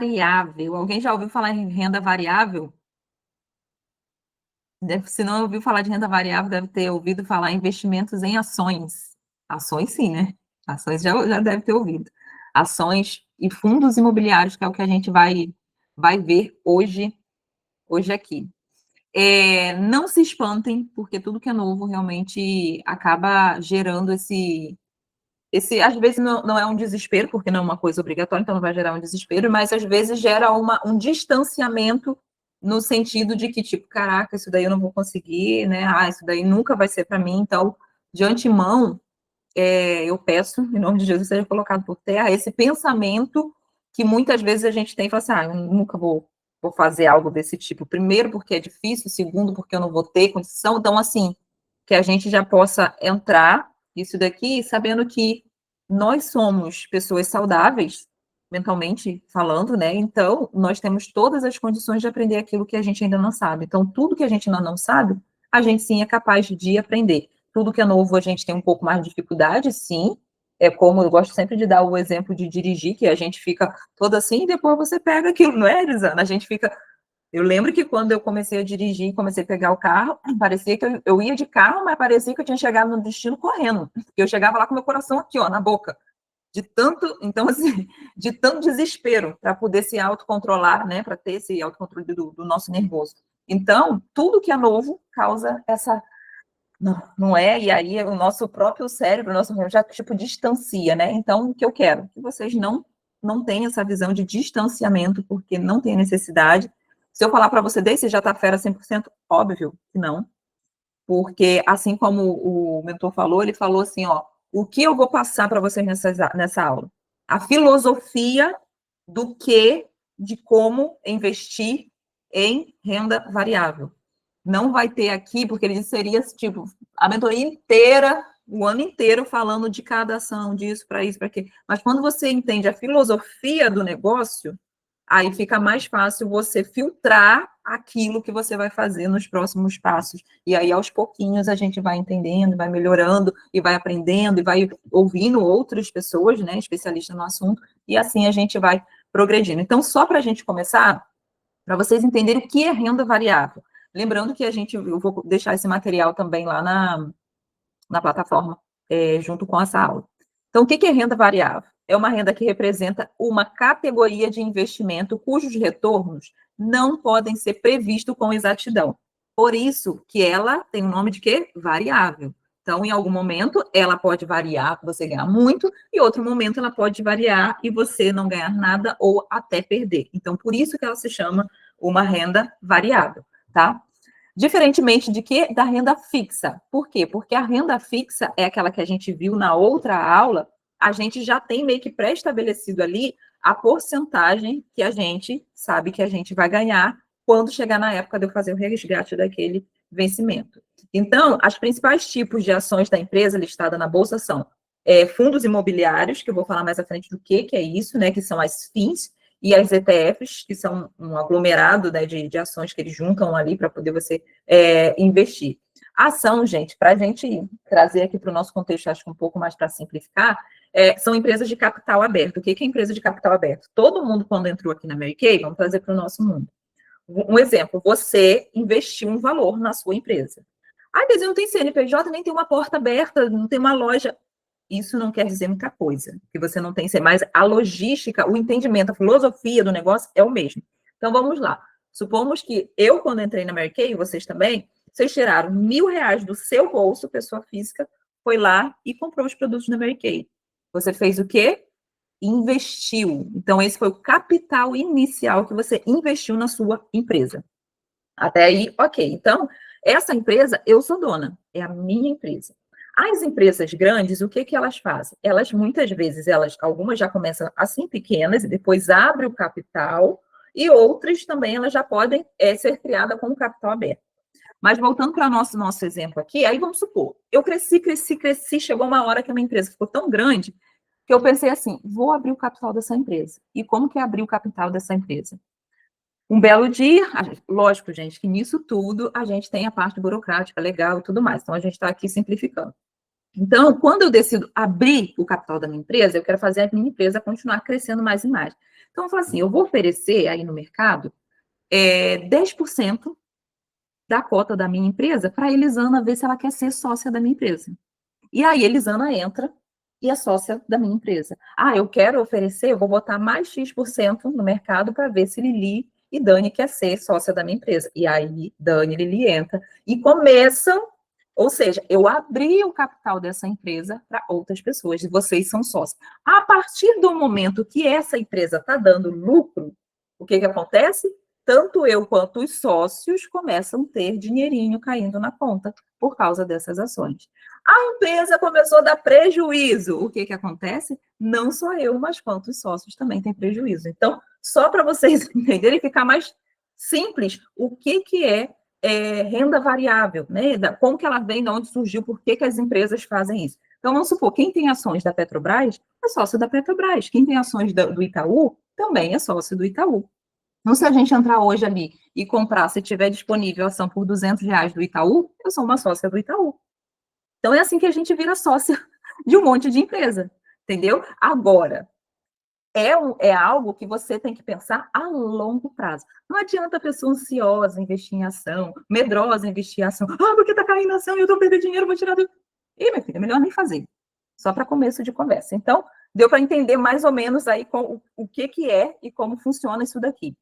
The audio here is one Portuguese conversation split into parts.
variável. Alguém já ouviu falar em renda variável? Se não ouviu falar de renda variável, deve ter ouvido falar em investimentos em ações. Ações, sim, né? Ações já deve ter ouvido. Ações e fundos imobiliários, que é o que a gente vai ver hoje aqui. Não se espantem, porque tudo que é novo realmente acaba gerando às vezes não é um desespero, porque não é uma coisa obrigatória, então não vai gerar um desespero, mas às vezes gera um distanciamento no sentido de que, tipo, caraca, isso daí eu não vou conseguir, né? Isso daí nunca vai ser para mim. Então, de antemão, eu peço, em nome de Jesus, seja colocado por terra esse pensamento que muitas vezes a gente tem e fala assim, eu nunca vou fazer algo desse tipo. Primeiro, porque é difícil, segundo, porque eu não vou ter condição. Então, assim, que a gente já possa entrar isso daqui sabendo que nós somos pessoas saudáveis, mentalmente falando, né? Então, nós temos todas as condições de aprender aquilo que a gente ainda não sabe. Então, tudo que a gente ainda não sabe, a gente sim é capaz de aprender. Tudo que é novo, a gente tem um pouco mais de dificuldade, sim. É como eu gosto sempre de dar o exemplo de dirigir, que a gente fica toda assim, e depois você pega aquilo, não é, Elisana? A gente fica. Eu lembro que quando eu comecei a dirigir, comecei a pegar o carro, parecia que eu ia de carro, mas parecia que eu tinha chegado no destino correndo. Porque eu chegava lá com meu coração aqui, ó, na boca. De tanto, então, assim, de tanto desespero para poder se autocontrolar, né? Para ter esse autocontrole do nosso nervoso. Então, tudo que é novo causa essa não é, e aí o nosso próprio cérebro, o nosso já tipo distancia, né? Então, o que eu quero? Que vocês não tenham essa visão de distanciamento, porque não tem necessidade. Se eu falar para você, desse já tá fera 100%, óbvio que não, porque assim como o mentor falou, ele falou assim, ó, o que eu vou passar para vocês nessa aula? A filosofia do que, de como investir em renda variável. Não vai ter aqui, porque ele seria, tipo, a mentoria inteira, o ano inteiro, falando de cada ação, disso, para isso, para aquilo. Mas quando você entende a filosofia do negócio, aí fica mais fácil você filtrar aquilo que você vai fazer nos próximos passos. E aí, aos pouquinhos, a gente vai entendendo, vai melhorando, e vai aprendendo, e vai ouvindo outras pessoas, né, especialistas no assunto, e assim a gente vai progredindo. Então, só para a gente começar, para vocês entenderem o que é renda variável. Lembrando que eu vou deixar esse material também lá na plataforma, junto com essa aula. Então, o que é renda variável? É uma renda que representa uma categoria de investimento cujos retornos não podem ser previstos com exatidão. Por isso que ela tem o nome de quê? Variável. Então, em algum momento, ela pode variar, você ganhar muito, e outro momento ela pode variar e você não ganhar nada ou até perder. Então, por isso que ela se chama uma renda variável, tá? Diferentemente de que da renda fixa. Por quê? Porque a renda fixa é aquela que a gente viu na outra aula, a gente já tem meio que pré-estabelecido ali a porcentagem que a gente sabe que a gente vai ganhar quando chegar na época de eu fazer o resgate daquele vencimento. Então, as principais tipos de ações da empresa listada na bolsa são fundos imobiliários, que eu vou falar mais à frente do que é isso, né? Que são as FIIs, e as ETFs, que são um aglomerado, né, de ações que eles juntam ali para poder você investir. A ação, gente, para a gente trazer aqui para o nosso contexto, acho que um pouco mais para simplificar, são empresas de capital aberto. O que é empresa de capital aberto? Todo mundo, quando entrou aqui na Mary Kay, vamos trazer para o nosso mundo. Um exemplo, você investiu um valor na sua empresa. Ah, mas eu não tenho CNPJ, nem tem uma porta aberta, não tem uma loja. Isso não quer dizer muita coisa, que você não tem que ser, mas a logística, o entendimento, a filosofia do negócio é o mesmo. Então, vamos lá. Supomos que eu, quando entrei na Mary Kay, vocês também, vocês tiraram R$ 1.000 do seu bolso, pessoa física, foi lá e comprou os produtos da Mary Kay. Você fez o quê? Investiu. Então, esse foi o capital inicial que você investiu na sua empresa. Até aí, ok. Então, essa empresa, eu sou dona, é a minha empresa. As empresas grandes, o que elas fazem? Elas, muitas vezes, algumas já começam assim pequenas, e depois abrem o capital, e outras também, elas já podem ser criadas com capital aberto. Mas voltando para o nosso exemplo aqui, aí vamos supor, eu cresci, chegou uma hora que a minha empresa ficou tão grande, que eu pensei assim, vou abrir o capital dessa empresa. E como que é abrir o capital dessa empresa? Um belo dia, lógico, gente, que nisso tudo a gente tem a parte burocrática, legal e tudo mais. Então, a gente está aqui simplificando. Então, quando eu decido abrir o capital da minha empresa, eu quero fazer a minha empresa continuar crescendo mais e mais. Então, eu falo assim, eu vou oferecer aí no mercado 10% da cota da minha empresa para a Elisana ver se ela quer ser sócia da minha empresa. E aí, Elisana entra e é sócia da minha empresa. Ah, eu quero oferecer, eu vou botar mais X% no mercado para ver se Lili e Dani quer ser sócia da minha empresa. E aí, Dani e Lili entram e começam, ou seja, eu abri o capital dessa empresa para outras pessoas, e vocês são sócios. A partir do momento que essa empresa está dando lucro, o que acontece? Tanto eu quanto os sócios começam a ter dinheirinho caindo na conta por causa dessas ações. A empresa começou a dar prejuízo. O que acontece? Não só eu, mas quantos sócios também têm prejuízo. Então, só para vocês entenderem e ficar mais simples, o que é renda variável, né? Como que ela vem, de onde surgiu, por que as empresas fazem isso. Então, vamos supor, quem tem ações da Petrobras é sócio da Petrobras. Quem tem ações do Itaú também é sócio do Itaú. Então, se a gente entrar hoje ali e comprar, se tiver disponível a ação por R$ 200 do Itaú, eu sou uma sócia do Itaú. Então, é assim que a gente vira sócia de um monte de empresa, entendeu? Agora, é algo que você tem que pensar a longo prazo. Não adianta a pessoa ansiosa investir em ação, medrosa investir em ação. Ah, porque tá caindo a ação e eu tô perdendo dinheiro, vou tirar do... Ih, minha filha, é melhor nem fazer. Só para começo de conversa. Então, deu para entender mais ou menos aí o que é e como funciona isso daqui.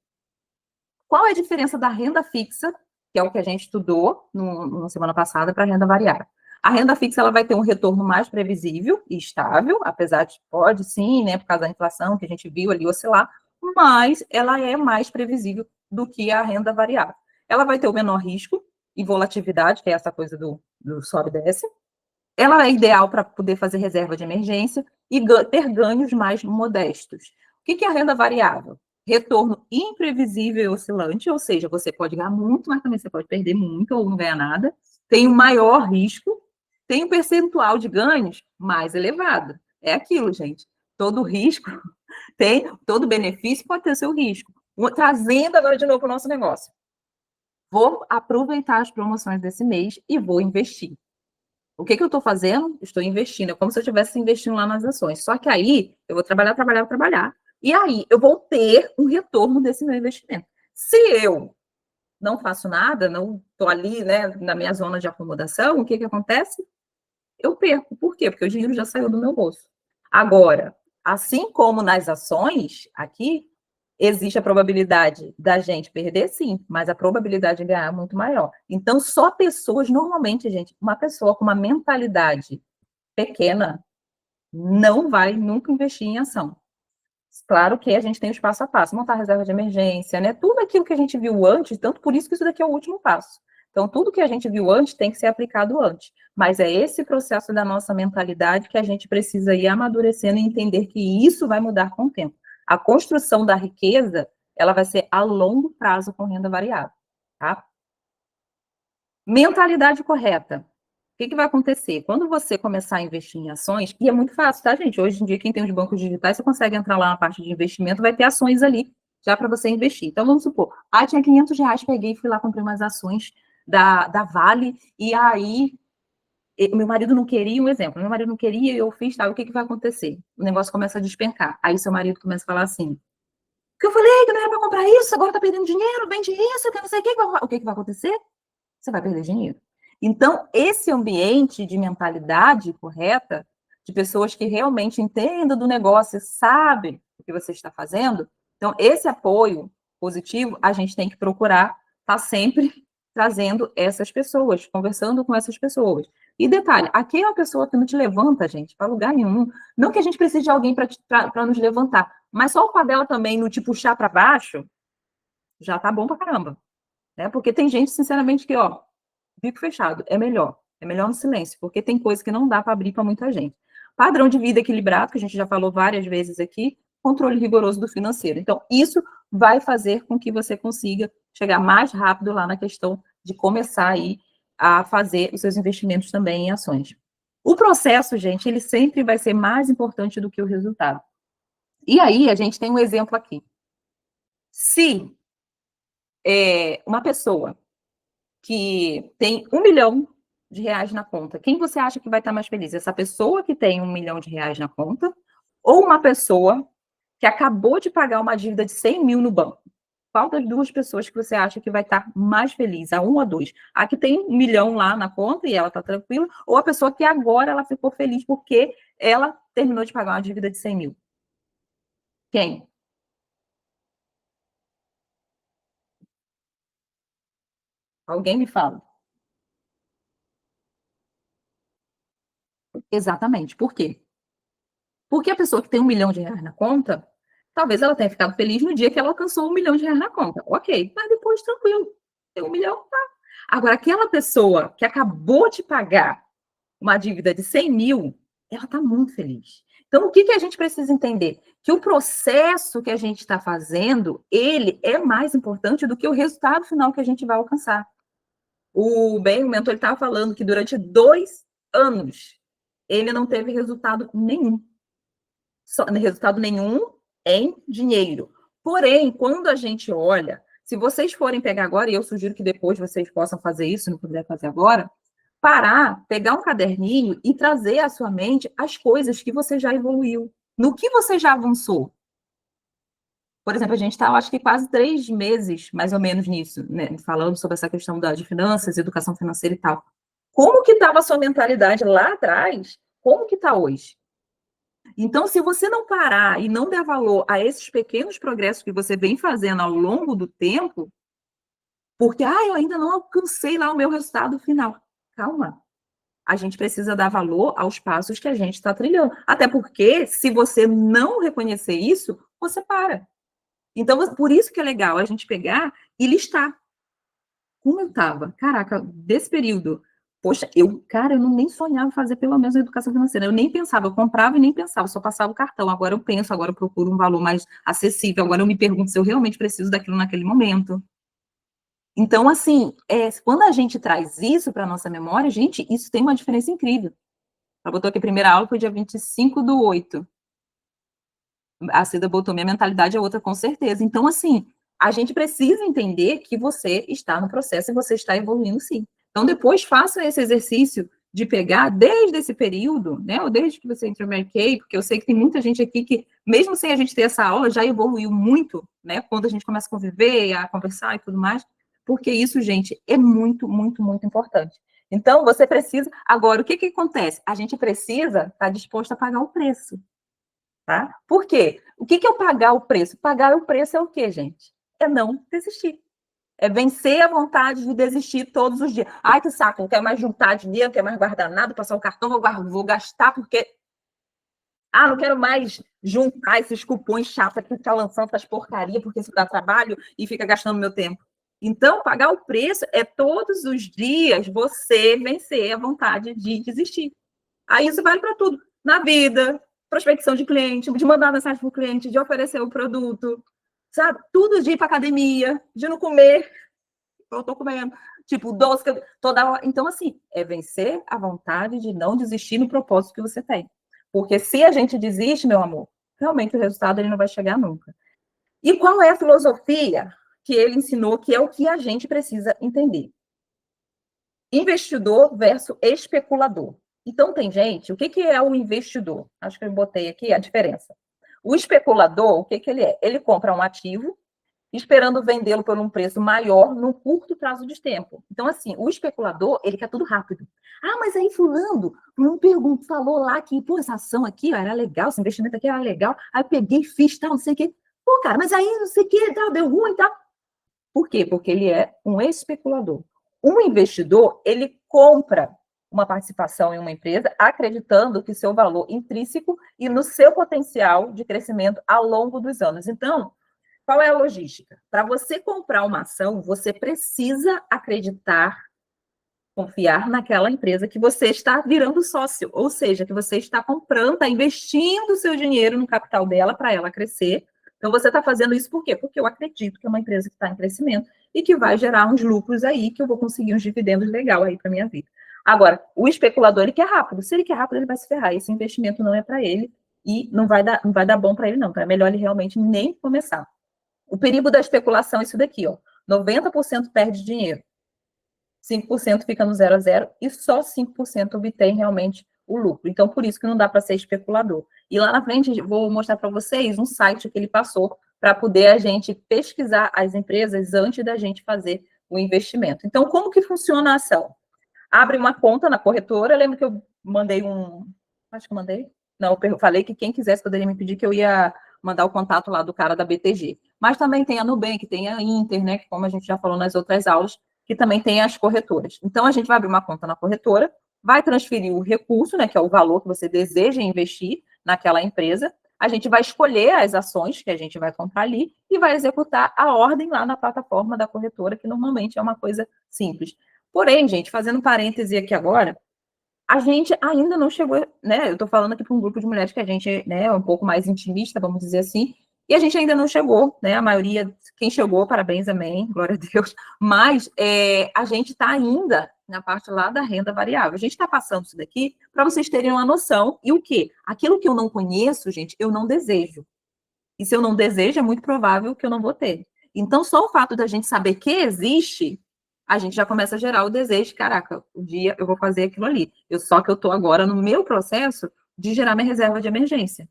Qual é a diferença da renda fixa, que é o que a gente estudou na semana passada, para a renda variável? A renda fixa ela vai ter um retorno mais previsível e estável, apesar de pode sim, né, por causa da inflação que a gente viu ali oscilar, mas ela é mais previsível do que a renda variável. Ela vai ter o menor risco e volatilidade, que é essa coisa do sobe e desce. Ela é ideal para poder fazer reserva de emergência e ter ganhos mais modestos. O que é a renda variável? Retorno imprevisível e oscilante, ou seja, você pode ganhar muito, mas também você pode perder muito ou não ganhar nada. Tem um maior risco, tem um percentual de ganhos mais elevado. É aquilo, gente. Todo risco tem, todo benefício pode ter seu risco. Trazendo agora de novo para o nosso negócio. Vou aproveitar as promoções desse mês e vou investir. O que eu estou fazendo? Estou investindo. É como se eu estivesse investindo lá nas ações. Só que aí eu vou trabalhar. E aí eu vou ter um retorno desse meu investimento. Se eu não faço nada, não estou ali, né, na minha zona de acomodação, o que acontece? Eu perco. Por quê? Porque o dinheiro já saiu do meu bolso. Agora, assim como nas ações, aqui, existe a probabilidade da gente perder, sim, mas a probabilidade de ganhar é muito maior. Então, só pessoas, normalmente, gente, uma pessoa com uma mentalidade pequena não vai nunca investir em ação. Claro que a gente tem o passo a passo, montar reserva de emergência, né? Tudo aquilo que a gente viu antes, tanto por isso que isso daqui é o último passo. Então, tudo que a gente viu antes tem que ser aplicado antes. Mas é esse processo da nossa mentalidade que a gente precisa ir amadurecendo e entender que isso vai mudar com o tempo. A construção da riqueza, ela vai ser a longo prazo com renda variável, tá? Mentalidade correta. O que vai acontecer? Quando você começar a investir em ações, e é muito fácil, tá, gente? Hoje em dia, quem tem os bancos digitais, você consegue entrar lá na parte de investimento, vai ter ações ali já para você investir. Então, vamos supor, tinha R$ 500, peguei e fui lá, comprei umas ações da Vale, e aí, meu marido não queria, um exemplo, meu marido não queria, eu fiz, tá, o que vai acontecer? O negócio começa a despencar. Aí, seu marido começa a falar assim, que eu falei que não era para comprar isso, agora tá perdendo dinheiro, vende isso, que não sei o que vai acontecer? Você vai perder dinheiro. Então, esse ambiente de mentalidade correta, de pessoas que realmente entendam do negócio, sabem o que você está fazendo, então, esse apoio positivo, a gente tem que procurar estar sempre trazendo essas pessoas, conversando com essas pessoas. E detalhe, aqui é uma pessoa que não te levanta, gente, para lugar nenhum. Não que a gente precise de alguém para nos levantar, mas só o fato dela também não te puxar para baixo, já tá bom para caramba. Né? Porque tem gente, sinceramente, que, bico fechado, é melhor no silêncio, porque tem coisa que não dá para abrir para muita gente. Padrão de vida equilibrado, que a gente já falou várias vezes aqui, controle rigoroso do financeiro. Então, isso vai fazer com que você consiga chegar mais rápido lá na questão de começar aí a fazer os seus investimentos também em ações. O processo, gente, ele sempre vai ser mais importante do que o resultado. E aí, a gente tem um exemplo aqui. Se uma pessoa que tem R$ 1 milhão na conta, quem você acha que vai estar mais feliz? Essa pessoa que tem R$ 1 milhão na conta ou uma pessoa que acabou de pagar uma dívida de 100 mil no banco, qual das duas pessoas que você acha que vai estar mais feliz? A 1 ou a 2? A que tem 1 milhão lá na conta e ela está tranquila, ou a pessoa que agora ela ficou feliz porque ela terminou de pagar uma dívida de 100 mil? Quem? Alguém me fala. Exatamente. Por quê? Porque a pessoa que tem 1 milhão de reais na conta, talvez ela tenha ficado feliz no dia que ela alcançou 1 milhão de reais na conta. Ok, mas depois tranquilo. Tem 1 milhão, tá. Agora, aquela pessoa que acabou de pagar uma dívida de 100 mil, ela está muito feliz. Então, o que, que a gente precisa entender? Que o processo que a gente está fazendo, ele é mais importante do que o resultado final que a gente vai alcançar. O Ben, o mentor, ele estava falando que durante 2 anos ele não teve resultado nenhum. Resultado nenhum em dinheiro. Porém, quando a gente olha, se vocês forem pegar agora, e eu sugiro que depois vocês possam fazer isso, se não puder fazer agora, parar, pegar um caderninho e trazer à sua mente as coisas que você já evoluiu, no que você já avançou. Por exemplo, a gente está, acho que quase 3 meses, mais ou menos, nisso, né, falando sobre essa questão de finanças, educação financeira e tal. Como que estava a sua mentalidade lá atrás? Como que está hoje? Então, se você não parar e não der valor a esses pequenos progressos que você vem fazendo ao longo do tempo, porque, eu ainda não alcancei lá o meu resultado final. Calma. A gente precisa dar valor aos passos que a gente está trilhando. Até porque, se você não reconhecer isso, você para. Então, por isso que é legal a gente pegar e listar. Como eu estava? Caraca, desse período. Poxa, eu não nem sonhava fazer pelo menos a educação financeira. Eu nem pensava, eu comprava e nem pensava, só passava o cartão. Agora eu penso, agora eu procuro um valor mais acessível. Agora eu me pergunto se eu realmente preciso daquilo naquele momento. Então, assim, quando a gente traz isso para a nossa memória, gente, isso tem uma diferença incrível. Ela botou aqui, a primeira aula foi dia 25/8. A Cida botou, minha mentalidade é outra, com certeza. Então, assim, a gente precisa entender que você está no processo e você está evoluindo, sim. Então, depois faça esse exercício de pegar desde esse período, né, ou desde que você entrou no Mary porque eu sei que tem muita gente aqui que, mesmo sem a gente ter essa aula, já evoluiu muito, né, quando a gente começa a conviver, a conversar e tudo mais, porque isso, gente, é muito, muito, muito importante. Então, você precisa... Agora, o que acontece? A gente precisa estar disposto a pagar o preço. Tá? Por quê? O que é o pagar o preço? Pagar o preço é o quê, gente? É não desistir. É vencer a vontade de desistir todos os dias. Ai, que saco, não quero mais juntar dinheiro, não quero mais guardar nada, passar o cartão, vou gastar porque... não quero mais juntar esses cupons chatos que ficar lançando essas porcarias porque isso dá trabalho e fica gastando meu tempo. Então, pagar o preço é todos os dias você vencer a vontade de desistir. Aí isso vale para tudo. Na vida, prospecção de cliente, de mandar mensagem para o cliente, de oferecer o produto, sabe? Tudo de ir para academia, de não comer. Eu estou comendo. Tipo, doce, toda hora. Então, assim, é vencer a vontade de não desistir no propósito que você tem. Porque se a gente desiste, meu amor, realmente o resultado ele não vai chegar nunca. E qual é a filosofia que ele ensinou, que é o que a gente precisa entender? Investidor versus especulador. Então, tem gente... O que é o investidor? Acho que eu botei aqui a diferença. O especulador, o que ele é? Ele compra um ativo esperando vendê-lo por um preço maior num curto prazo de tempo. Então, assim, o especulador, ele quer tudo rápido. Mas aí fulano falou lá que, pô, essa ação aqui era legal, esse investimento aqui era legal, aí eu peguei, fiz tal, não sei o quê. Pô, cara, mas aí não sei o quê, tal, deu ruim e tal. Por quê? Porque ele é um especulador. Um investidor, ele compra uma participação em uma empresa acreditando que seu valor intrínseco e no seu potencial de crescimento ao longo dos anos. Então, qual é a logística? Para você comprar uma ação, você precisa acreditar, confiar naquela empresa que você está virando sócio, ou seja, que você está comprando, está investindo o seu dinheiro no capital dela para ela crescer. Então, você está fazendo isso por quê? Porque eu acredito que é uma empresa que está em crescimento e que vai gerar uns lucros aí, que eu vou conseguir uns dividendos legal aí para minha vida. Agora, o especulador, ele quer rápido. Se ele quer rápido, ele vai se ferrar. Esse investimento não é para ele e não vai dar bom para ele, não. Então, é melhor ele realmente nem começar. O perigo da especulação é isso daqui, ó. 90% perde dinheiro. 5% fica no 0 a 0 e só 5% obtém realmente o lucro. Então, por isso que não dá para ser especulador. E lá na frente, vou mostrar para vocês um site que ele passou para poder a gente pesquisar as empresas antes da gente fazer o investimento. Então, como que funciona a ação? Abre uma conta na corretora. Eu lembro que eu mandei acho que eu mandei? Não, eu falei que quem quisesse poderia me pedir, que eu ia mandar o contato lá do cara da BTG. Mas também tem a Nubank, tem a Inter, né, que como a gente já falou nas outras aulas, que também tem as corretoras. Então, a gente vai abrir uma conta na corretora, vai transferir o recurso, né, que é o valor que você deseja investir naquela empresa. A gente vai escolher as ações que a gente vai comprar ali e vai executar a ordem lá na plataforma da corretora, que normalmente é uma coisa simples. Porém, gente, fazendo parêntese aqui agora, a gente ainda não chegou, né? Eu estou falando aqui para um grupo de mulheres que a gente, né, é um pouco mais intimista, vamos dizer assim, e a gente ainda não chegou, né? A maioria, quem chegou, parabéns, amém, glória a Deus. Mas a gente está ainda na parte lá da renda variável. A gente está passando isso daqui para vocês terem uma noção. E o quê? Aquilo que eu não conheço, gente, eu não desejo. E se eu não desejo, é muito provável que eu não vou ter. Então, só o fato da gente saber que existe, a gente já começa a gerar o desejo, caraca, um dia eu vou fazer aquilo ali. Só que eu estou agora no meu processo de gerar minha reserva de emergência.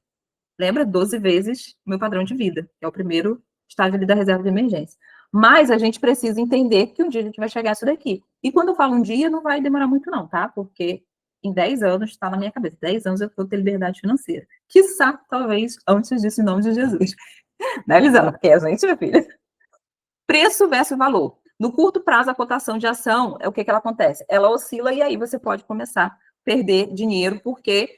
Lembra? 12 vezes o meu padrão de vida, que é o primeiro estágio ali da reserva de emergência. Mas a gente precisa entender que um dia a gente vai chegar a isso daqui. E quando eu falo um dia, não vai demorar muito não, tá? Porque em 10 anos está na minha cabeça. 10 anos eu vou ter liberdade financeira. Quiçá, talvez, antes disso, em nome de Jesus. Né, Lisana? Porque é a gente, minha filha. Preço versus valor. No curto prazo, a cotação de ação, o que ela acontece? Ela oscila e aí você pode começar a perder dinheiro, porque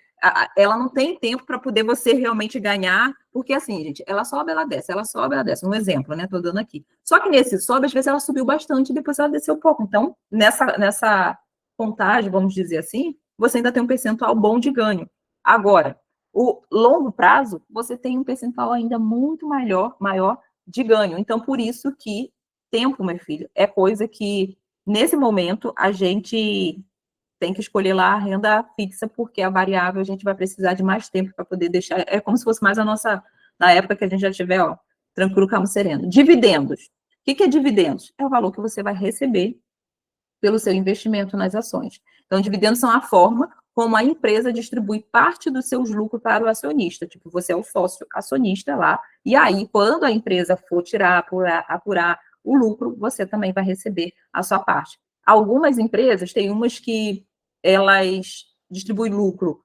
ela não tem tempo para poder você realmente ganhar, porque assim, gente, ela sobe, ela desce, ela sobe, ela desce. Um exemplo, né? Estou dando aqui. Só que nesse sobe, às vezes ela subiu bastante e depois ela desceu pouco. Então, nessa contagem, vamos dizer assim, você ainda tem um percentual bom de ganho. Agora, o longo prazo, você tem um percentual ainda muito maior de ganho. Então, por isso que tempo, meu filho, é coisa que, nesse momento, a gente tem que escolher lá a renda fixa, porque a variável a gente vai precisar de mais tempo para poder deixar. É como se fosse mais a nossa, na época que a gente já tiver, ó, tranquilo, calmo, sereno. Dividendos. O que é dividendos? É o valor que você vai receber pelo seu investimento nas ações. Então, dividendos são a forma como a empresa distribui parte dos seus lucros para o acionista. Tipo, você é o sócio acionista lá, e aí, quando a empresa for tirar, apurar o lucro, você também vai receber a sua parte. Algumas empresas, tem umas que elas distribuem lucro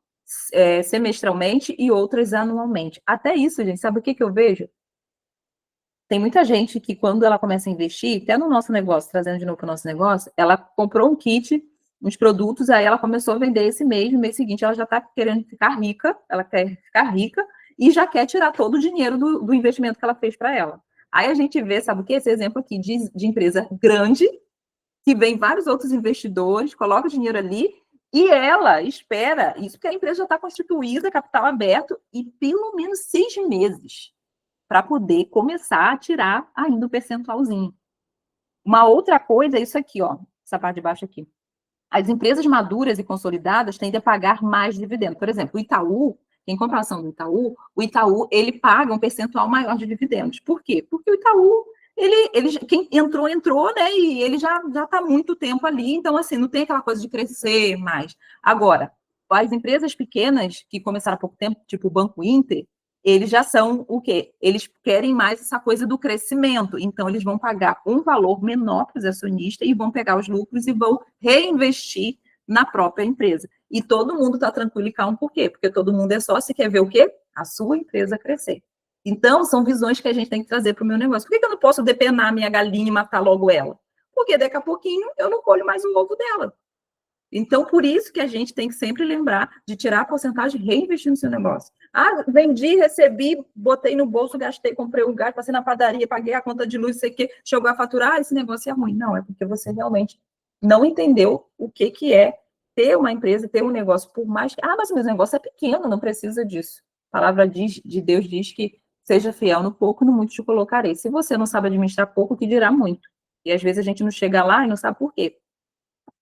semestralmente e outras anualmente. Até isso, gente, sabe o que eu vejo? Tem muita gente que, quando ela começa a investir, até no nosso negócio, trazendo de novo para o nosso negócio, ela comprou um kit, uns produtos, aí ela começou a vender esse mês, no mês seguinte ela já está querendo ficar rica, ela quer ficar rica e já quer tirar todo o dinheiro do investimento que ela fez para ela. Aí a gente vê, sabe o que? Esse exemplo aqui de empresa grande, que vem vários outros investidores, coloca o dinheiro ali e ela espera isso, porque a empresa já está constituída, capital aberto, e pelo menos 6 meses para poder começar a tirar ainda o percentualzinho. Uma outra coisa é isso aqui, ó, essa parte de baixo aqui. As empresas maduras e consolidadas tendem a pagar mais dividendos. Por exemplo, o Itaú, em comparação do Itaú, o Itaú, ele paga um percentual maior de dividendos. Por quê? Porque o Itaú, quem entrou, né, e ele já está há muito tempo ali, então, assim, não tem aquela coisa de crescer mais. Agora, as empresas pequenas, que começaram há pouco tempo, tipo o Banco Inter, eles já são o quê? Eles querem mais essa coisa do crescimento. Então, eles vão pagar um valor menor para os acionistas e vão pegar os lucros e vão reinvestir na própria empresa. E todo mundo está tranquilo e calmo, por quê? Porque todo mundo é sócio e quer ver o quê? A sua empresa crescer. Então, são visões que a gente tem que trazer para o meu negócio. Por que eu não posso depenar a minha galinha e matar logo ela? Porque daqui a pouquinho eu não colho mais o ovo dela. Então, por isso que a gente tem que sempre lembrar de tirar a porcentagem e reinvestir no seu negócio. Ah, vendi, recebi, botei no bolso, gastei, comprei um gás, passei na padaria, paguei a conta de luz, sei que, chegou a faturar, esse negócio é ruim. Não, é porque você realmente não entendeu o que é ter uma empresa, ter um negócio, por mais que... Ah, mas o meu negócio é pequeno, não precisa disso. A palavra de Deus diz que seja fiel no pouco, no muito te colocarei. Se você não sabe administrar pouco, que dirá muito. E às vezes a gente não chega lá e não sabe por quê.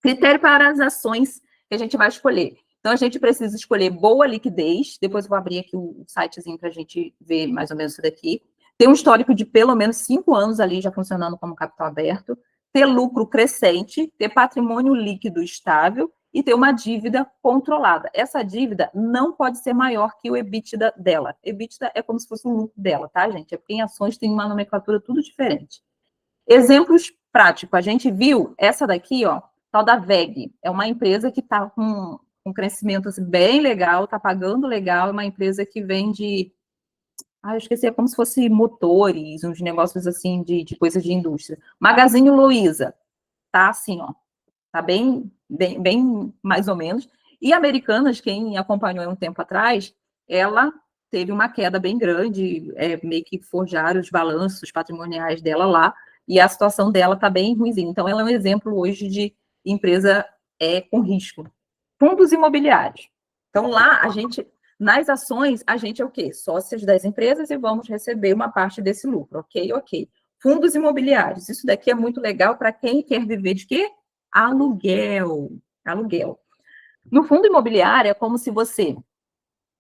Critério para as ações que a gente vai escolher. Então, a gente precisa escolher boa liquidez. Depois eu vou abrir aqui o sitezinho para a gente ver mais ou menos isso daqui. Ter um histórico de pelo menos 5 anos ali já funcionando como capital aberto. Ter lucro crescente. Ter patrimônio líquido estável. e ter uma dívida controlada. Essa dívida não pode ser maior que o EBITDA dela. EBITDA é como se fosse o lucro dela, tá, gente? É porque em ações tem uma nomenclatura tudo diferente. Exemplos práticos. A gente viu essa daqui, ó, tal da VEG. É uma empresa que está com um crescimento assim, bem legal, está pagando legal, é uma empresa que vende... eu esqueci, é como se fosse motores, uns negócios assim de coisas de indústria. Magazine Luiza, tá assim, ó, tá bem mais ou menos. E Americanas, quem acompanhou um tempo atrás, ela teve uma queda bem grande, meio que forjaram os balanços patrimoniais dela lá, e a situação dela está bem ruimzinha. Então, ela é um exemplo hoje de empresa com risco. Fundos imobiliários. Então, lá, nas ações, a gente é o quê? Sócias das empresas e vamos receber uma parte desse lucro, ok? Ok. Fundos imobiliários. Isso daqui é muito legal para quem quer viver de quê? Aluguel. Aluguel. No fundo imobiliário, é como se você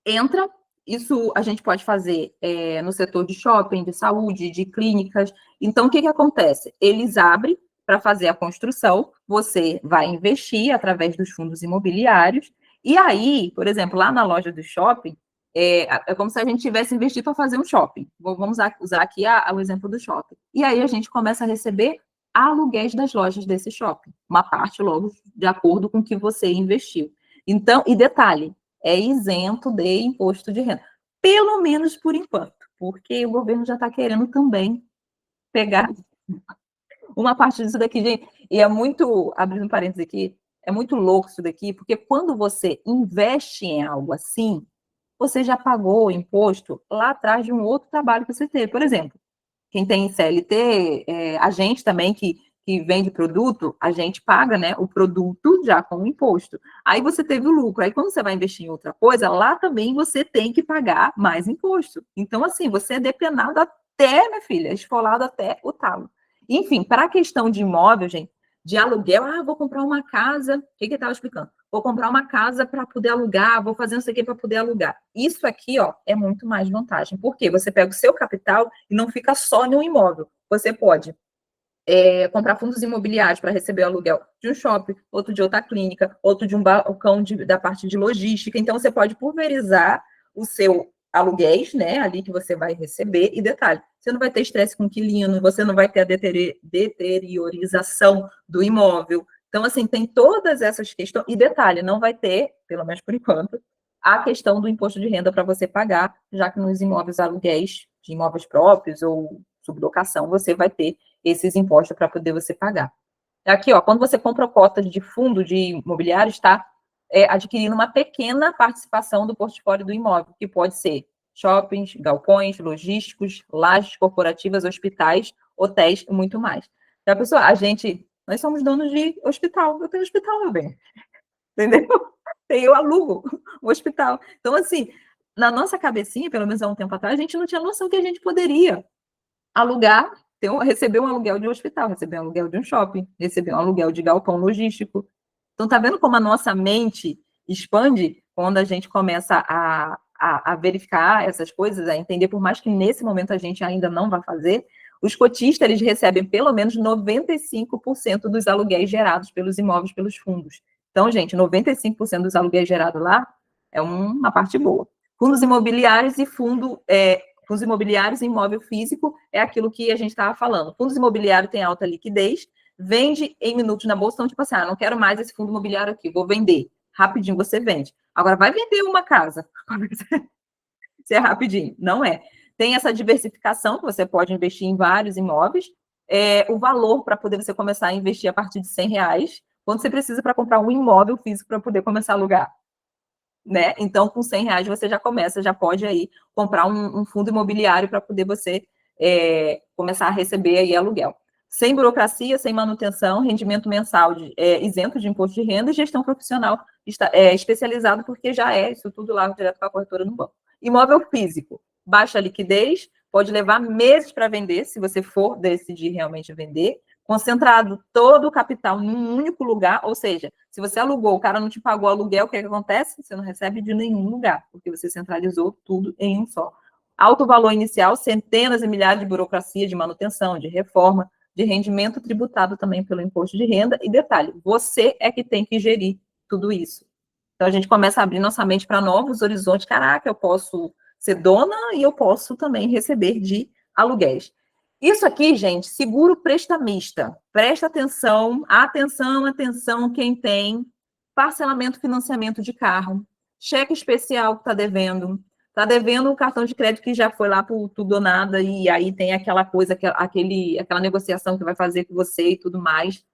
entra, isso a gente pode fazer no setor de shopping, de saúde, de clínicas. Então, o que acontece? Eles abrem para fazer a construção, você vai investir através dos fundos imobiliários, e aí, por exemplo, lá na loja do shopping, é como se a gente tivesse investido para fazer um shopping. Vamos usar aqui o exemplo do shopping. E aí a gente começa a receber aluguéis das lojas desse shopping, uma parte logo de acordo com o que você investiu. Então, e detalhe, é isento de imposto de renda. Pelo menos por enquanto, porque o governo já está querendo também pegar uma parte disso daqui, gente. E é muito, abrindo parênteses aqui, é muito louco isso daqui, porque quando você investe em algo assim, você já pagou o imposto lá atrás de um outro trabalho que você teve. Por exemplo, quem tem CLT, a gente também que vende produto, a gente paga, né, o produto já com o imposto. Aí você teve o lucro. Aí quando você vai investir em outra coisa, lá também você tem que pagar mais imposto. Então, assim, você é depenado até, minha filha, esfolado até o talo. Enfim, para a questão de imóvel, gente, de aluguel, vou comprar uma casa, o que eu estava explicando? Vou comprar uma casa para poder alugar, vou fazer não sei o que para poder alugar. Isso aqui, ó, é muito mais vantagem. Por quê? Você pega o seu capital e não fica só no imóvel. Você pode comprar fundos imobiliários para receber o aluguel de um shopping, outro de outra clínica, outro de um balcão da parte de logística. Então, você pode pulverizar o seu aluguéis, né, ali que você vai receber. E detalhe, você não vai ter estresse com o inquilino, você não vai ter a deteriorização do imóvel. Então, assim, tem todas essas questões. E detalhe, não vai ter, pelo menos por enquanto, a questão do imposto de renda para você pagar, já que nos imóveis aluguéis de imóveis próprios ou sublocação, você vai ter esses impostos para poder você pagar. Aqui, ó, quando você compra cotas de fundo de imobiliário, está adquirindo uma pequena participação do portfólio do imóvel, que pode ser shoppings, galpões, logísticos, lajes corporativas, hospitais, hotéis e muito mais. Já pensou? Nós somos donos de hospital. Eu tenho hospital, meu bem. Entendeu? Eu alugo o hospital. Então, assim, na nossa cabecinha, pelo menos há um tempo atrás, a gente não tinha noção que a gente poderia alugar, receber um aluguel de um hospital, receber um aluguel de um shopping, receber um aluguel de galpão logístico. Então, tá vendo como a nossa mente expande quando a gente começa a verificar essas coisas, a entender, por mais que nesse momento a gente ainda não vá fazer, os cotistas, eles recebem pelo menos 95% dos aluguéis gerados pelos imóveis, pelos fundos. Então, gente, 95% dos aluguéis gerados lá é uma parte boa. Fundos imobiliários e fundos imobiliários e imóvel físico é aquilo que a gente estava falando. Fundos imobiliários têm alta liquidez, vende em minutos na bolsa, então, tipo assim, não quero mais esse fundo imobiliário aqui, vou vender. Rapidinho você vende. Agora, vai vender uma casa. Se é rapidinho. Não é. Tem essa diversificação, que você pode investir em vários imóveis. O valor para poder você começar a investir a partir de R$ 100, quando você precisa para comprar um imóvel físico para poder começar a alugar. Né? Então, com R$ 100 você já começa, já pode aí comprar um fundo imobiliário para poder você começar a receber aí aluguel. Sem burocracia, sem manutenção, rendimento mensal isento de imposto de renda e gestão profissional especializado, porque já é isso tudo lá direto com a corretora no banco. Imóvel físico, baixa liquidez, pode levar meses para vender, se você for decidir realmente vender. Concentrado todo o capital num único lugar, ou seja, se você alugou, o cara não te pagou aluguel, o que acontece? Você não recebe de nenhum lugar, porque você centralizou tudo em um só. Alto valor inicial, centenas e milhares de burocracia de manutenção, de reforma, de rendimento tributado também pelo imposto de renda. E detalhe, você é que tem que gerir tudo isso. Então, a gente começa a abrir nossa mente para novos horizontes. Caraca, eu posso ser dona e eu posso também receber de aluguéis. Isso aqui, gente, seguro prestamista. Presta atenção, atenção, atenção, quem tem parcelamento, financiamento de carro, cheque especial que está devendo o cartão de crédito que já foi lá por tudo ou nada, e aí tem aquela coisa, aquela negociação que vai fazer com você e tudo mais.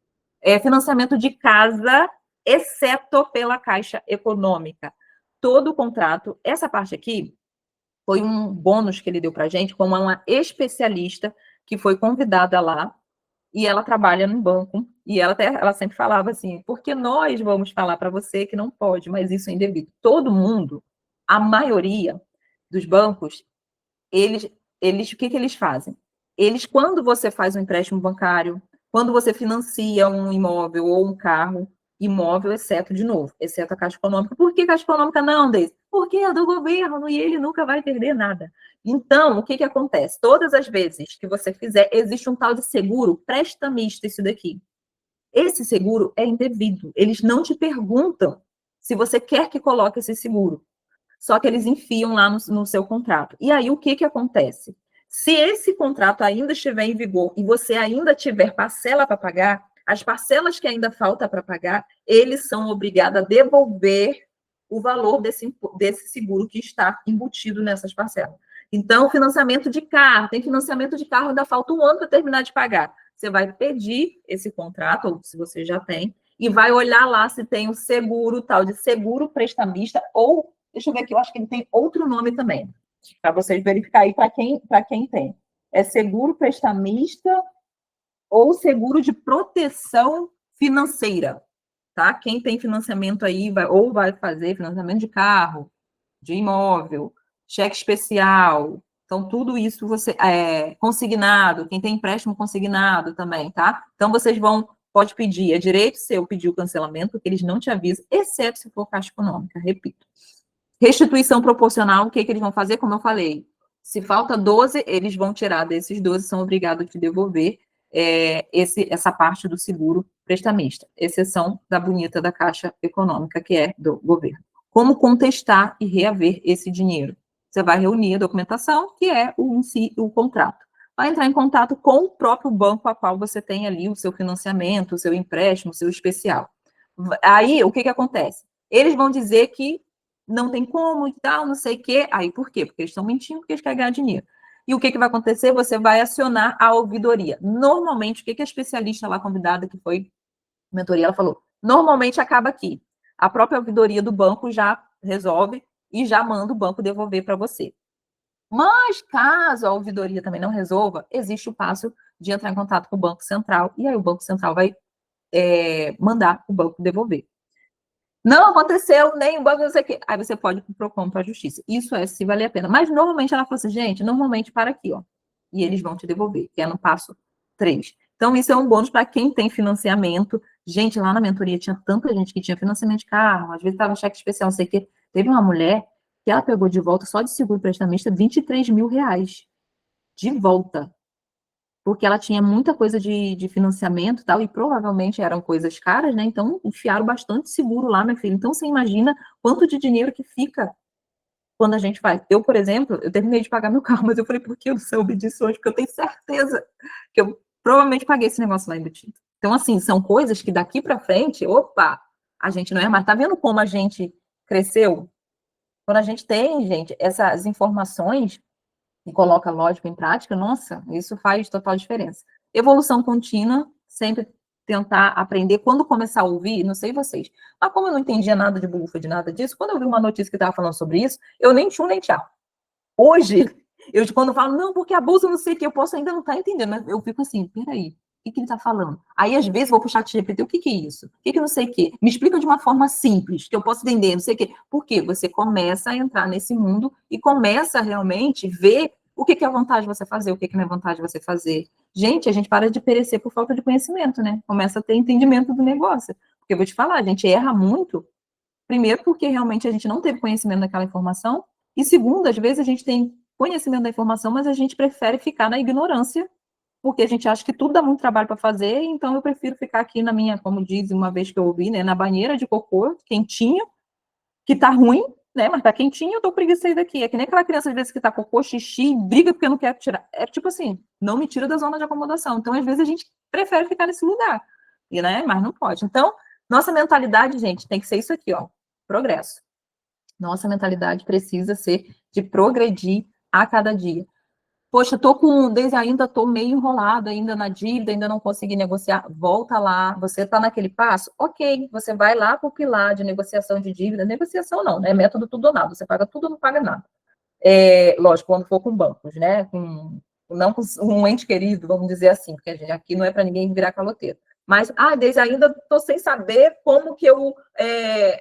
Financiamento de casa, exceto pela Caixa Econômica. Todo o contrato, essa parte aqui, foi um bônus que ele deu para a gente, como uma especialista que foi convidada lá, e ela trabalha no banco, e ela sempre falava assim, porque nós vamos falar para você que não pode, mas isso é indevido. Todo mundo, a maioria dos bancos, eles, o que eles fazem? Eles, quando você faz um empréstimo bancário, quando você financia um imóvel ou um carro, imóvel, exceto a Caixa Econômica. Por que Caixa Econômica não, Deise? Porque é do governo e ele nunca vai perder nada. Então, o que acontece? Todas as vezes que você fizer, existe um tal de seguro prestamista, isso daqui. Esse seguro é indevido. Eles não te perguntam se você quer que coloque esse seguro. Só que eles enfiam lá no seu contrato. E aí, o que acontece? Se esse contrato ainda estiver em vigor e você ainda tiver parcela para pagar, as parcelas que ainda falta para pagar, eles são obrigados a devolver o valor desse seguro que está embutido nessas parcelas. Então, financiamento de carro, tem financiamento de carro, ainda falta um ano para terminar de pagar. Você vai pedir esse contrato, ou se você já tem, e vai olhar lá se tem o seguro, tal de seguro prestamista, ou, deixa eu ver aqui, eu acho que ele tem outro nome também, para vocês verificarem para quem tem. É seguro prestamista ou seguro de proteção financeira, tá? Quem tem financiamento aí vai fazer financiamento de carro, de imóvel, cheque especial. Então, tudo isso você consignado, quem tem empréstimo consignado também, tá? Então, pode pedir, é direito seu pedir o cancelamento, porque eles não te avisam, exceto se for Caixa Econômica, repito. Restituição proporcional, o que eles vão fazer? Como eu falei, se falta 12, eles vão tirar desses 12, são obrigados a te devolver essa parte do seguro prestamista, exceção da bonita da Caixa Econômica, que é do governo. Como contestar e reaver esse dinheiro? Você vai reunir a documentação, que é o contrato. Vai entrar em contato com o próprio banco a qual você tem ali o seu financiamento, o seu empréstimo, o seu especial. Aí, o que acontece? Eles vão dizer que não tem como e tal, não sei o quê. Aí, por quê? Porque eles estão mentindo, porque eles querem ganhar dinheiro. E o que vai acontecer? Você vai acionar a ouvidoria. Normalmente, o que a especialista lá convidada, que foi mentoria, ela falou, normalmente acaba aqui. A própria ouvidoria do banco já resolve e já manda o banco devolver para você. Mas, caso a ouvidoria também não resolva, existe o passo de entrar em contato com o Banco Central, e aí o Banco Central vai mandar o banco devolver. Não aconteceu, nem o banco, não sei o quê. Aí você pode ir para o PROCON, para a justiça. Isso é se valer a pena. Mas normalmente ela falou assim, gente, normalmente para aqui, ó. E eles vão te devolver, que é no passo 3. Então, isso é um bônus para quem tem financiamento. Gente, lá na mentoria tinha tanta gente que tinha financiamento de carro, às vezes estava cheque especial, não sei o quê. Teve uma mulher que ela pegou de volta, só de seguro prestamista, R$23 mil. De volta. Porque ela tinha muita coisa de financiamento e tal, e provavelmente eram coisas caras, né? Então, enfiaram bastante seguro lá, minha filha. Então, você imagina quanto de dinheiro que fica quando a gente faz. Eu, por exemplo, eu terminei de pagar meu carro, mas eu falei, por que eu soube disso hoje? Porque eu tenho certeza que eu provavelmente paguei esse negócio lá embutido. Então, assim, são coisas que daqui para frente, opa, a gente não é mais. Tá vendo como a gente cresceu? Quando a gente tem, gente, essas informações e coloca lógica em prática, nossa, isso faz total diferença. Evolução contínua, sempre tentar aprender. Quando começar a ouvir, não sei vocês, mas como eu não entendia nada de bufa, de nada disso, quando eu vi uma notícia que estava falando sobre isso, eu nem tchum, nem tchau. Hoje, quando eu falo, não, porque a bolsa não sei o que, eu posso ainda não estar entendendo, mas eu fico assim, peraí, o que ele está falando? Aí, às vezes, vou puxar o GPT, o que é isso? O que não sei o quê? Me explica de uma forma simples, que eu posso entender, não sei o quê. Por quê? Você começa a entrar nesse mundo e começa a realmente ver o que é vantagem você fazer, o que não é vantagem você fazer. Gente, a gente para de perecer por falta de conhecimento, né? Começa a ter entendimento do negócio. Porque eu vou te falar, a gente erra muito, primeiro porque realmente a gente não teve conhecimento daquela informação, e segundo, às vezes a gente tem conhecimento da informação, mas a gente prefere ficar na ignorância porque a gente acha que tudo dá muito trabalho para fazer, então eu prefiro ficar aqui na minha, como diz uma vez que eu ouvi, né, na banheira de cocô, quentinho, que tá ruim, né, mas tá quentinho, eu tô preguiça de sair daqui. É que nem aquela criança, às vezes, que tá cocô, xixi, briga porque não quer tirar. É tipo assim, não me tira da zona de acomodação. Então, às vezes, a gente prefere ficar nesse lugar, e, né, mas não pode. Então, nossa mentalidade, gente, tem que ser isso aqui, ó, progresso. Nossa mentalidade precisa ser de progredir a cada dia. Poxa, desde ainda estou meio enrolado ainda na dívida, ainda não consegui negociar. Volta lá, você está naquele passo? Ok, você vai lá para o pilar de negociação de dívida. Negociação não, né? Método tudo ou nada. Você paga tudo ou não paga nada. Lógico, quando for com bancos, né? Não com um ente querido, vamos dizer assim, porque a gente, aqui não é para ninguém virar caloteiro. Mas, desde ainda estou sem saber como que eu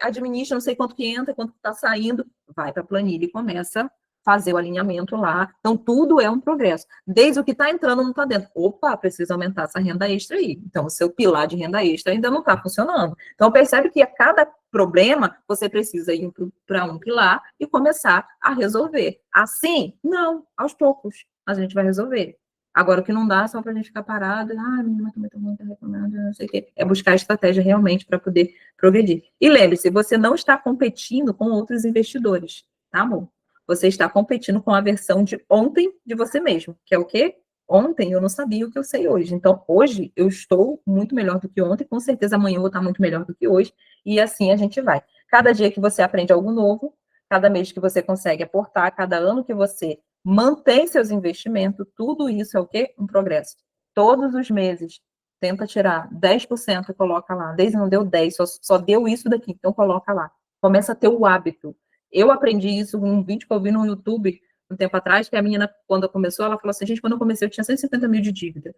administro, não sei quanto que entra, quanto que está saindo. Vai para a planilha e começa fazer o alinhamento lá. Então, tudo é um progresso. Desde o que está entrando não está dentro. Opa, precisa aumentar essa renda extra aí. Então, o seu pilar de renda extra ainda não está funcionando. Então, percebe que a cada problema, você precisa ir para um pilar e começar a resolver. Assim, não, aos poucos, a gente vai resolver. Agora, o que não dá é só para a gente ficar parado, menina, muito reclamando, não sei o quê. É buscar estratégia realmente para poder progredir. E lembre-se, você não está competindo com outros investidores, tá, amor? Você está competindo com a versão de ontem de você mesmo, que é o quê? Ontem eu não sabia o que eu sei hoje. Então, hoje eu estou muito melhor do que ontem, com certeza amanhã eu vou estar muito melhor do que hoje, e assim a gente vai. Cada dia que você aprende algo novo, cada mês que você consegue aportar, cada ano que você mantém seus investimentos, tudo isso é o quê? Um progresso. Todos os meses, tenta tirar 10% e coloca lá. Desde não deu 10, só deu isso daqui, então coloca lá. Começa a ter o hábito. Eu aprendi isso num vídeo que eu vi no YouTube um tempo atrás, que a menina, quando começou, ela falou assim, gente, quando eu comecei, eu tinha 150 mil de dívida.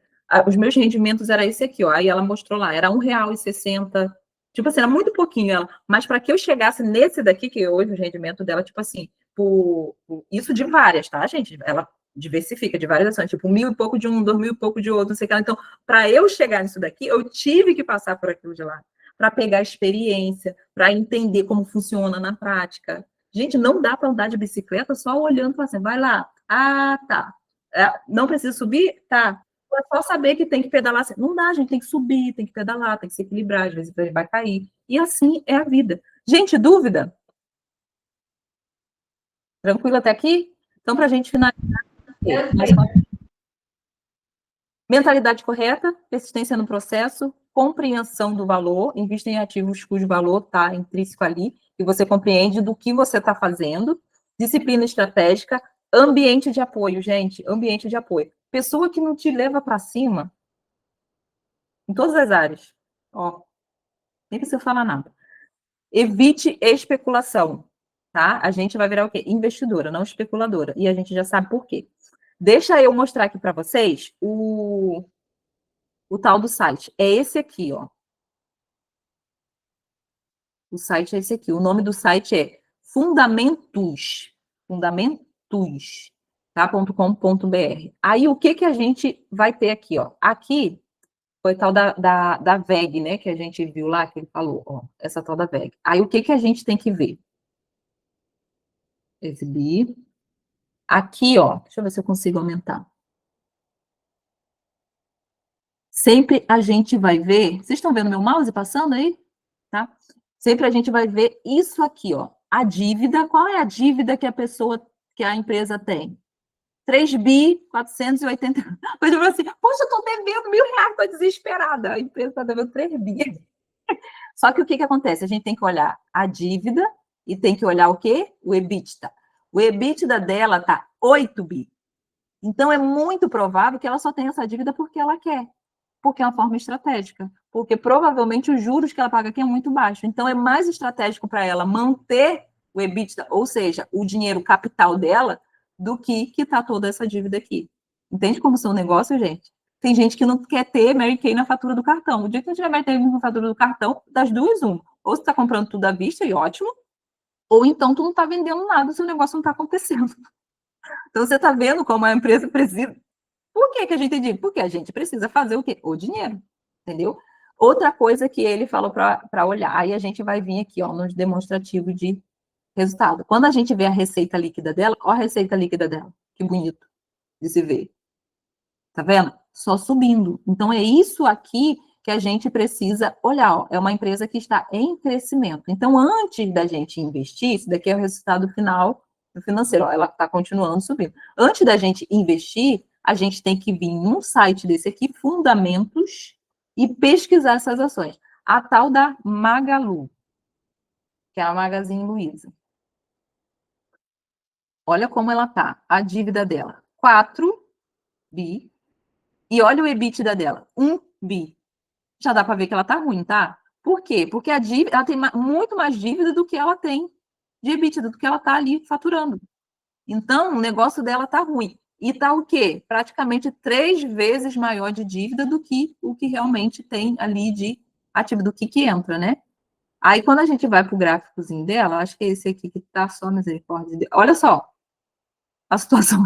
Os meus rendimentos era esse aqui, ó. Aí ela mostrou lá, era R$1,60. Tipo assim, era muito pouquinho ela. Mas para que eu chegasse nesse daqui, que hoje o rendimento dela, tipo assim, isso de várias, tá, gente? Ela diversifica de várias ações, tipo, 1.000 e pouco de um, 2.000 e pouco de outro, não sei o que lá. Então, para eu chegar nisso daqui, eu tive que passar por aquilo de lá, para pegar experiência, para entender como funciona na prática. Gente, não dá para andar de bicicleta só olhando para assim, vai lá. Tá. Não precisa subir? Tá. É só saber que tem que pedalar. Não dá, gente, tem que subir, tem que pedalar, tem que se equilibrar, às vezes vai cair. E assim é a vida. Gente, dúvida? Tranquilo até aqui? Então, para a gente finalizar, mentalidade correta, persistência no processo, compreensão do valor, invista em ativos cujo valor está intrínseco ali, e você compreende do que você está fazendo, disciplina estratégica, ambiente de apoio, gente, ambiente de apoio. Pessoa que não te leva para cima, em todas as áreas, ó, nem precisa falar nada. Evite especulação, tá? A gente vai virar o quê? Investidora, não especuladora, e a gente já sabe por quê. Deixa eu mostrar aqui para vocês o tal do site. É esse aqui, ó. O site é esse aqui. O nome do site é fundamentos, tá? .com.br. Aí, o que a gente vai ter aqui, ó? Aqui foi tal da VEG, né? Que a gente viu lá, que ele falou, ó. Essa tal da VEG. Aí, o que a gente tem que ver? Exibir. Aqui, ó. Deixa eu ver se eu consigo aumentar. Sempre a gente vai ver... Vocês estão vendo meu mouse passando aí? Tá? Sempre a gente vai ver isso aqui, ó. A dívida, qual é a dívida que que a empresa tem? 3 bi 480. Mas eu falo assim, poxa, eu tô devendo R$1.000, tô desesperada. A empresa está devendo 3 bi. Só que o que acontece? A gente tem que olhar a dívida e tem que olhar o quê? O EBITDA. O EBITDA dela tá 8 bi. Então, é muito provável que ela só tenha essa dívida porque ela quer, porque é uma forma estratégica, porque provavelmente os juros que ela paga aqui é muito baixo. Então, é mais estratégico para ela manter o EBITDA, ou seja, o dinheiro capital dela, do que quitar toda essa dívida aqui. Entende como são negócios, gente? Tem gente que não quer ter Mary Kay na fatura do cartão. O dia que não tiver Mary Kay na fatura do cartão, das duas, um. Ou você está comprando tudo à vista, e ótimo, ou então tu não está vendendo nada, seu negócio não está acontecendo. Então, você está vendo como a empresa precisa. Por que a gente diz? Porque a gente precisa fazer o quê? O dinheiro, entendeu? Outra coisa que ele falou para olhar, aí a gente vai vir aqui, ó, nos demonstrativos de resultado. Quando a gente vê a receita líquida dela, ó a receita líquida dela, que bonito de se ver. Tá vendo? só subindo. Então, é isso aqui que a gente precisa olhar. Ó, é uma empresa que está em crescimento. Então, antes da gente investir, isso daqui é o resultado final do financeiro. Ó, ela está continuando subindo. Antes da gente investir, a gente tem que vir num site desse aqui, Fundamentos, e pesquisar essas ações. A tal da Magalu, que é a Magazine Luiza. Olha como ela tá. A dívida dela, 4 bi. E olha o EBITDA dela, 1 bi. Já dá para ver que ela tá ruim, tá? Por quê? Porque a dívida, ela tem muito mais dívida do que ela tem de EBITDA, do que ela tá ali faturando. Então, o negócio dela tá ruim. E tá o quê? Praticamente 3 vezes maior de dívida do que o que realmente tem ali de ativo, do que entra, né? Aí, quando a gente vai pro gráficozinho dela, acho que é esse aqui que tá só misericórdia de Deus. Olha só a situação.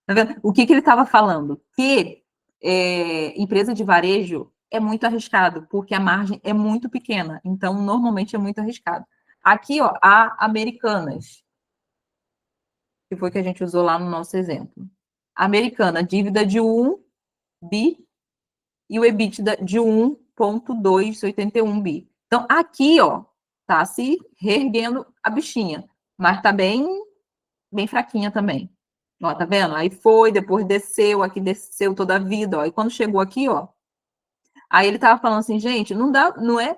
Tá vendo? O que ele estava falando? Que empresa de varejo é muito arriscado, porque a margem é muito pequena. Então, normalmente é muito arriscado. Aqui, ó, a Americanas, que foi que a gente usou lá no nosso exemplo. Americana, dívida de 1 bi e o EBITDA de 1,281 bi. Então, aqui, ó, tá se reerguendo a bichinha, mas tá bem fraquinha também. Ó, tá vendo? Aí foi, depois desceu, aqui desceu toda a vida, ó. E quando chegou aqui, ó, aí ele tava falando assim, gente, não dá, não é.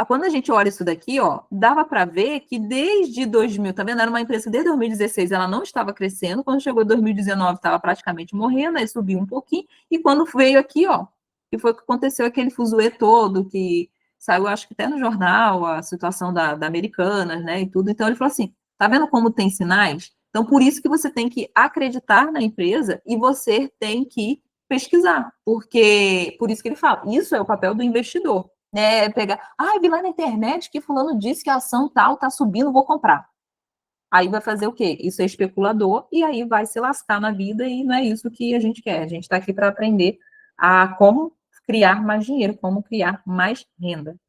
Quando a gente olha isso daqui, ó, dava para ver que desde 2000, tá vendo? Era uma empresa que desde 2016 ela não estava crescendo, quando chegou em 2019 estava praticamente morrendo, aí subiu um pouquinho, e quando veio aqui, ó, que foi que aconteceu aquele fuzuê todo, que saiu, acho que até no jornal, a situação da Americanas, né, e tudo. Então ele falou assim, tá vendo como tem sinais? Então por isso que você tem que acreditar na empresa e você tem que pesquisar, porque por isso que ele fala, isso é o papel do investidor, né? Pegar, vi lá na internet que fulano disse que a ação tal tá subindo, vou comprar. Aí vai fazer o quê? Isso é especulador e aí vai se lascar na vida e não é isso que a gente quer. A gente está aqui para aprender a como criar mais dinheiro, como criar mais renda.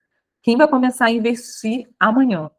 Quem vai começar a investir amanhã?